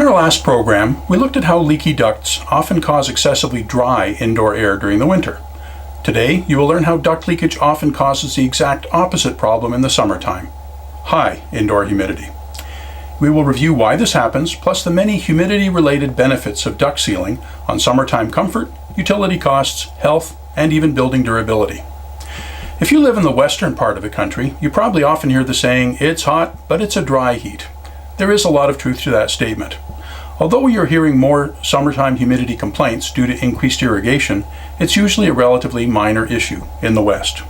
our last program, we looked at how leaky ducts often cause excessively dry indoor air during the winter. Today, you will learn how duct leakage often causes the exact opposite problem in the summertime: high indoor humidity. We will review why this happens, plus the many humidity-related benefits of duct sealing on summertime comfort, utility costs, health, and even building durability. If you live in the western part of the country, you probably often hear the saying, "It's hot, but it's a dry heat." There is a lot of truth to that statement. Although you're hearing more summertime humidity complaints due to increased irrigation, it's usually a relatively minor issue in the West.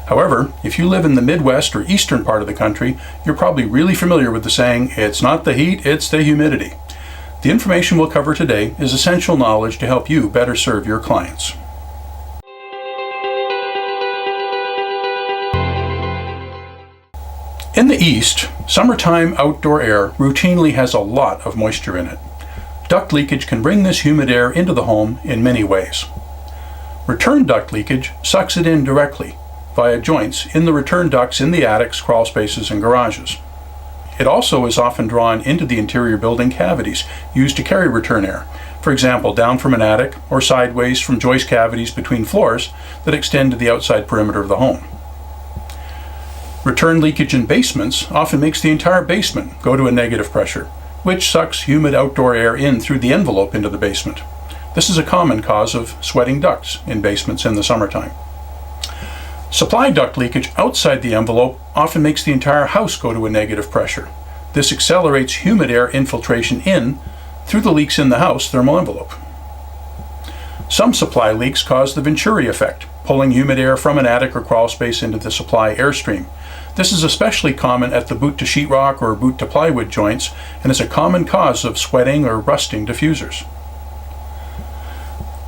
However, if you live in the Midwest or eastern part of the country, you're probably really familiar with the saying, "It's not the heat, it's the humidity." The information we'll cover today is essential knowledge to help you better serve your clients. In the East, summertime outdoor air routinely has a lot of moisture in it. Duct leakage can bring this humid air into the home in many ways. Return duct leakage sucks it in directly via joints in the return ducts in the attics, crawl spaces, and garages. It also is often drawn into the interior building cavities used to carry return air, for example, down from an attic or sideways from joist cavities between floors that extend to the outside perimeter of the home. Return leakage in basements often makes the entire basement go to a negative pressure, which sucks humid outdoor air in through the envelope into the basement. This is a common cause of sweating ducts in basements in the summertime. Supply duct leakage outside the envelope often makes the entire house go to a negative pressure. This accelerates humid air infiltration in through the leaks in the house thermal envelope. Some supply leaks cause the Venturi effect, pulling humid air from an attic or crawl space into the supply airstream. This is especially common at the boot to sheetrock or boot to plywood joints, and is a common cause of sweating or rusting diffusers.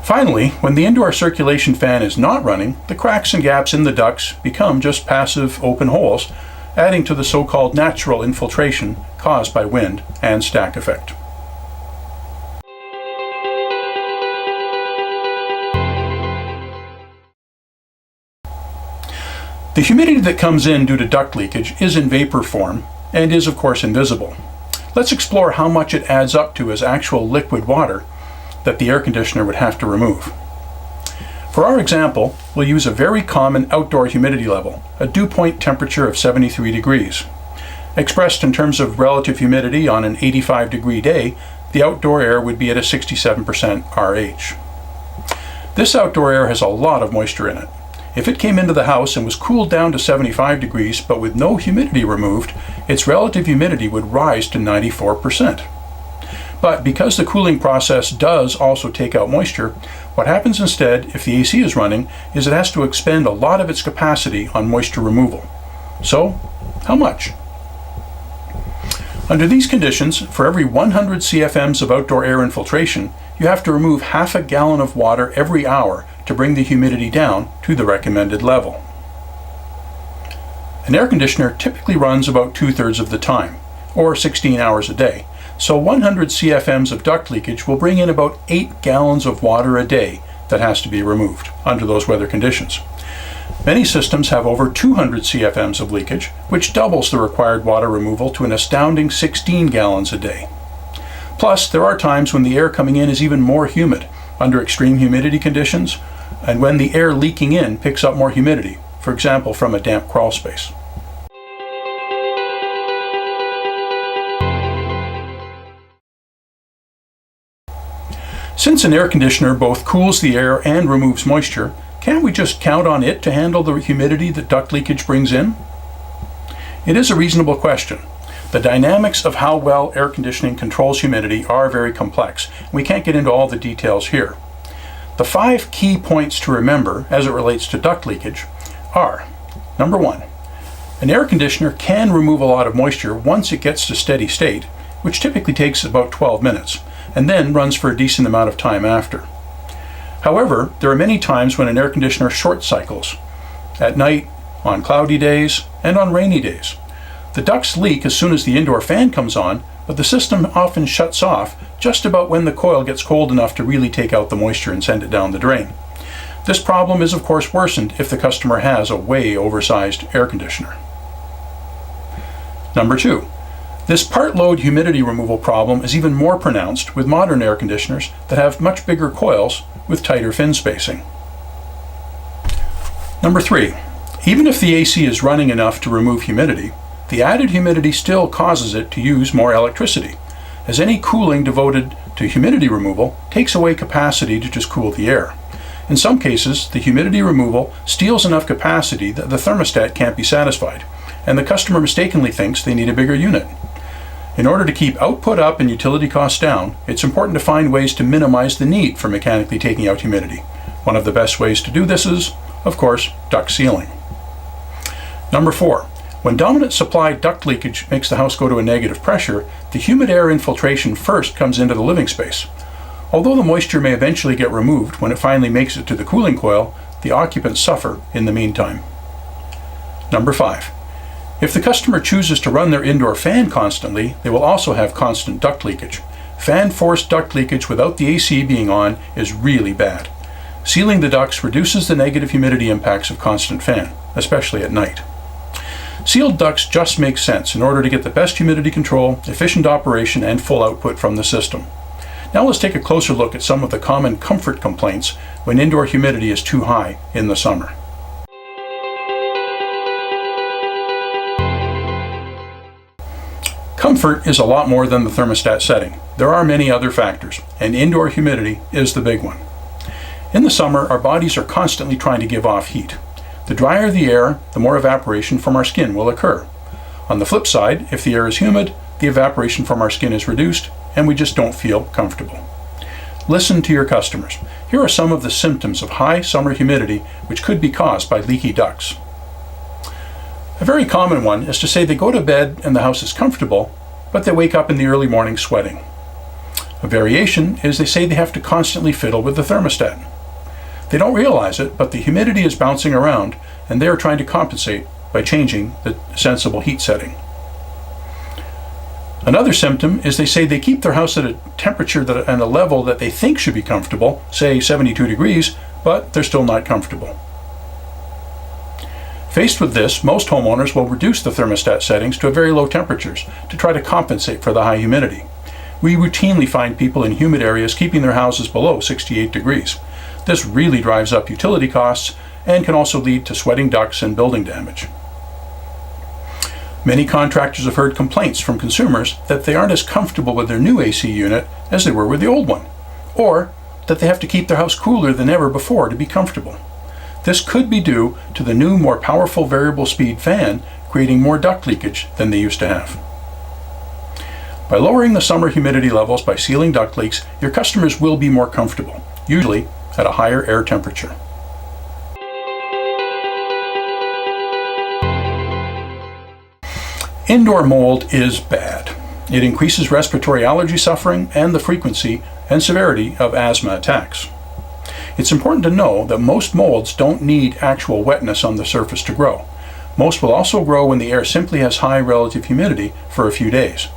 Finally, when the indoor circulation fan is not running, the cracks and gaps in the ducts become just passive open holes, adding to the so-called natural infiltration caused by wind and stack effect. The humidity that comes in due to duct leakage is in vapor form and is of course invisible. Let's explore how much it adds up to as actual liquid water that the air conditioner would have to remove. For our example, we'll use a very common outdoor humidity level, a dew point temperature of 73 degrees. Expressed in terms of relative humidity on an 85-degree day, the outdoor air would be at a 67% RH. This outdoor air has a lot of moisture in it. If it came into the house and was cooled down to 75 degrees but with no humidity removed, its relative humidity would rise to 94%. But because the cooling process does also take out moisture, what happens instead, if the AC is running, is it has to expend a lot of its capacity on moisture removal. So, how much? Under these conditions, for every 100 CFMs of outdoor air infiltration, you have to remove half a gallon of water every hour to bring the humidity down to the recommended level. An air conditioner typically runs about 2/3 of the time, or 16 hours a day, so 100 CFMs of duct leakage will bring in about 8 gallons of water a day that has to be removed under those weather conditions. Many systems have over 200 CFMs of leakage, which doubles the required water removal to an astounding 16 gallons a day. Plus, there are times when the air coming in is even more humid, under extreme humidity conditions, and when the air leaking in picks up more humidity, for example from a damp crawl space. Since an air conditioner both cools the air and removes moisture, can't we just count on it to handle the humidity that duct leakage brings in? It is a reasonable question. The dynamics of how well air conditioning controls humidity are very complex. We can't get into all the details here. The 5 key points to remember as it relates to duct leakage are: number 1, an air conditioner can remove a lot of moisture once it gets to steady state, which typically takes about 12 minutes, and then runs for a decent amount of time after. However, there are many times when an air conditioner short cycles, at night, on cloudy days, and on rainy days. The ducts leak as soon as the indoor fan comes on, but the system often shuts off just about when the coil gets cold enough to really take out the moisture and send it down the drain. This problem is of course worsened if the customer has a way oversized air conditioner. Number 2, This part-load humidity removal problem is even more pronounced with modern air conditioners that have much bigger coils with tighter fin spacing. Number 3, even if the AC is running enough to remove humidity, the added humidity still causes it to use more electricity, as any cooling devoted to humidity removal takes away capacity to just cool the air. In some cases, the humidity removal steals enough capacity that the thermostat can't be satisfied, and the customer mistakenly thinks they need a bigger unit. In order to keep output up and utility costs down, it's important to find ways to minimize the need for mechanically taking out humidity. One of the best ways to do this is, of course, duct sealing. Number 4, when dominant supply duct leakage makes the house go to a negative pressure, the humid air infiltration first comes into the living space. Although the moisture may eventually get removed when it finally makes it to the cooling coil, the occupants suffer in the meantime. Number 5, if the customer chooses to run their indoor fan constantly, they will also have constant duct leakage. Fan-forced duct leakage without the AC being on is really bad. Sealing the ducts reduces the negative humidity impacts of constant fan, especially at night. Sealed ducts just make sense in order to get the best humidity control, efficient operation, and full output from the system. Now let's take a closer look at some of the common comfort complaints when indoor humidity is too high in the summer. Comfort is a lot more than the thermostat setting. There are many other factors, and indoor humidity is the big one. In the summer, our bodies are constantly trying to give off heat. The drier the air, the more evaporation from our skin will occur. On the flip side, if the air is humid, the evaporation from our skin is reduced, and we just don't feel comfortable. Listen to your customers. Here are some of the symptoms of high summer humidity which could be caused by leaky ducts. A very common one is to say they go to bed and the house is comfortable, but they wake up in the early morning sweating. A variation is they say they have to constantly fiddle with the thermostat. They don't realize it, but the humidity is bouncing around, and they are trying to compensate by changing the sensible heat setting. Another symptom is they say they keep their house at a temperature and a level that they think should be comfortable, say 72 degrees, but they're still not comfortable. Faced with this, most homeowners will reduce the thermostat settings to very low temperatures to try to compensate for the high humidity. We routinely find people in humid areas keeping their houses below 68 degrees. This really drives up utility costs and can also lead to sweating ducts and building damage. Many contractors have heard complaints from consumers that they aren't as comfortable with their new AC unit as they were with the old one, or that they have to keep their house cooler than ever before to be comfortable. This could be due to the new, more powerful variable speed fan creating more duct leakage than they used to have. By lowering the summer humidity levels by sealing duct leaks, your customers will be more comfortable, usually at a higher air temperature. Indoor mold is bad. It increases respiratory allergy suffering and the frequency and severity of asthma attacks. It's important to know that most molds don't need actual wetness on the surface to grow. Most will also grow when the air simply has high relative humidity for a few days.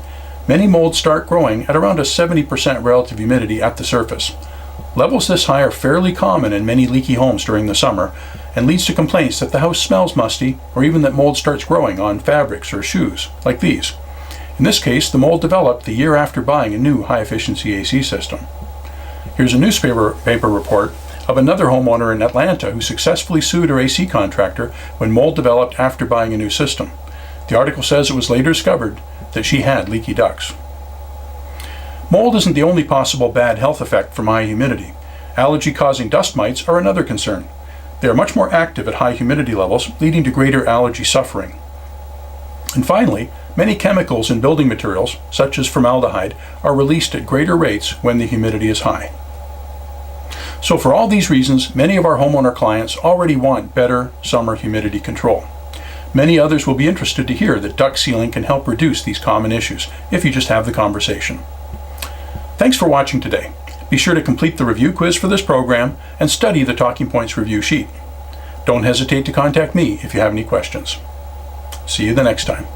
Many molds start growing at around a 70% relative humidity at the surface. Levels this high are fairly common in many leaky homes during the summer and leads to complaints that the house smells musty or even that mold starts growing on fabrics or shoes, like these. In this case, the mold developed the year after buying a new high-efficiency AC system. Here's a newspaper report of another homeowner in Atlanta who successfully sued her AC contractor when mold developed after buying a new system. The article says it was later discovered that she had leaky ducts. Mold isn't the only possible bad health effect from high humidity. Allergy-causing dust mites are another concern. They are much more active at high humidity levels, leading to greater allergy suffering. And finally, many chemicals in building materials, such as formaldehyde, are released at greater rates when the humidity is high. So for all these reasons, many of our homeowner clients already want better summer humidity control. Many others will be interested to hear that duct sealing can help reduce these common issues if you just have the conversation. Thanks for watching today. Be sure to complete the review quiz for this program and study the Talking Points review sheet. Don't hesitate to contact me if you have any questions. See you the next time.